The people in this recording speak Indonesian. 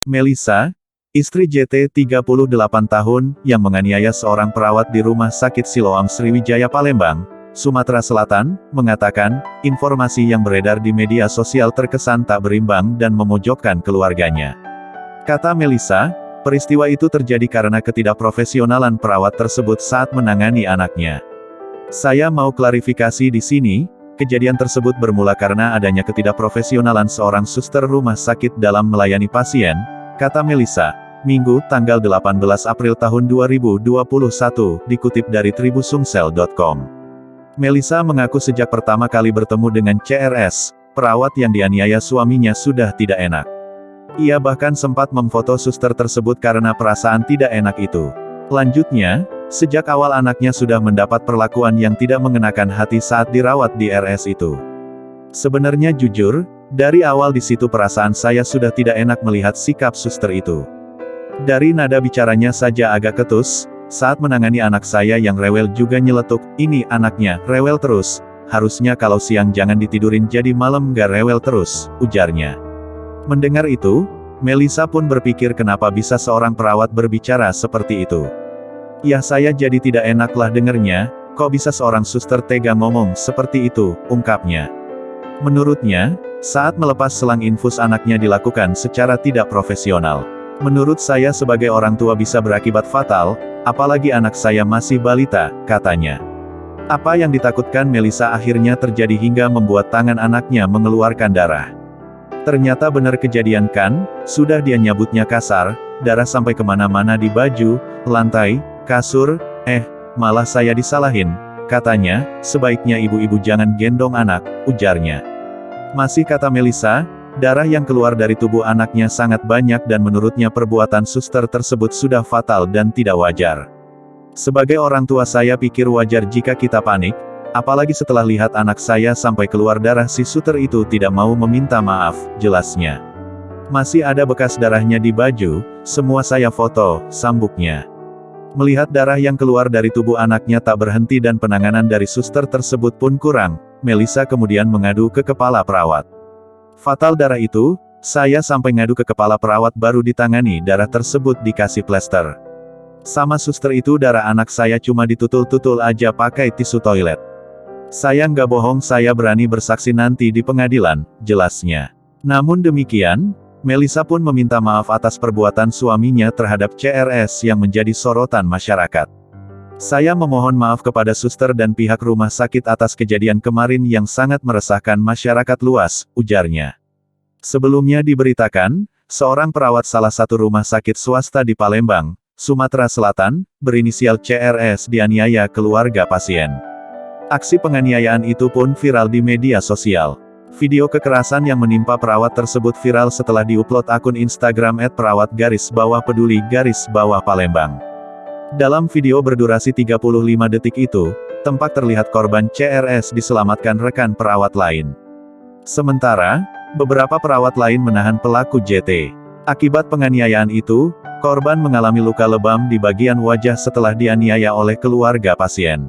Melissa, istri JT 38 tahun, yang menganiaya seorang perawat di Rumah Sakit Siloam Sriwijaya Palembang, Sumatera Selatan, mengatakan, informasi yang beredar di media sosial terkesan tak berimbang dan memojokkan keluarganya. Kata Melissa, peristiwa itu terjadi karena ketidakprofesionalan perawat tersebut saat menangani anaknya. Saya mau klarifikasi di sini, kejadian tersebut bermula karena adanya ketidakprofesionalan seorang suster rumah sakit dalam melayani pasien, kata Melissa, Minggu, tanggal 18 April tahun 2021, dikutip dari tribusumsel.com. Melissa mengaku sejak pertama kali bertemu dengan CRS, perawat yang dianiaya suaminya sudah tidak enak. Ia bahkan sempat memfoto suster tersebut karena perasaan tidak enak itu. Lanjutnya, sejak awal anaknya sudah mendapat perlakuan yang tidak mengenakan hati saat dirawat di RS itu. Sebenarnya jujur, dari awal di situ perasaan saya sudah tidak enak melihat sikap suster itu. Dari nada bicaranya saja agak ketus, saat menangani anak saya yang rewel juga nyeletuk, ini anaknya, rewel terus, harusnya kalau siang jangan ditidurin jadi malam gak rewel terus, ujarnya. Mendengar itu, Melissa pun berpikir kenapa bisa seorang perawat berbicara seperti itu. Ya saya jadi tidak enaklah dengernya, kok bisa seorang suster tega ngomong seperti itu, ungkapnya. Menurutnya, saat melepas selang infus anaknya dilakukan secara tidak profesional. Menurut saya sebagai orang tua bisa berakibat fatal, apalagi anak saya masih balita, katanya. Apa yang ditakutkan Melissa akhirnya terjadi hingga membuat tangan anaknya mengeluarkan darah. Ternyata benar kejadian kan, sudah dia nyabutnya kasar, darah sampai kemana-mana di baju, lantai, kasur, malah saya disalahin, katanya, sebaiknya ibu-ibu jangan gendong anak, ujarnya. Masih kata Melissa, darah yang keluar dari tubuh anaknya sangat banyak dan menurutnya perbuatan suster tersebut sudah fatal dan tidak wajar. Sebagai orang tua saya pikir wajar jika kita panik, apalagi setelah lihat anak saya sampai keluar darah si suster itu tidak mau meminta maaf, jelasnya. Masih ada bekas darahnya di baju, semua saya foto, sambuknya. Melihat darah yang keluar dari tubuh anaknya tak berhenti dan penanganan dari suster tersebut pun kurang, Melissa kemudian mengadu ke kepala perawat. Fatal darah itu, saya sampai ngadu ke kepala perawat baru ditangani darah tersebut dikasih plester. Sama suster itu darah anak saya cuma ditutul-tutul aja pakai tisu toilet. Saya nggak bohong saya berani bersaksi nanti di pengadilan, jelasnya. Namun demikian, Melissa pun meminta maaf atas perbuatan suaminya terhadap CRS yang menjadi sorotan masyarakat. Saya memohon maaf kepada suster dan pihak rumah sakit atas kejadian kemarin yang sangat meresahkan masyarakat luas, ujarnya. Sebelumnya diberitakan, seorang perawat salah satu rumah sakit swasta di Palembang, Sumatera Selatan, berinisial CRS dianiaya keluarga pasien. Aksi penganiayaan itu pun viral di media sosial. Video kekerasan yang menimpa perawat tersebut viral setelah diupload akun Instagram @perawat_Palembang. Dalam video berdurasi 35 detik itu, tampak terlihat korban CRS diselamatkan rekan perawat lain. Sementara, beberapa perawat lain menahan pelaku JT. Akibat penganiayaan itu, korban mengalami luka lebam di bagian wajah setelah dianiaya oleh keluarga pasien.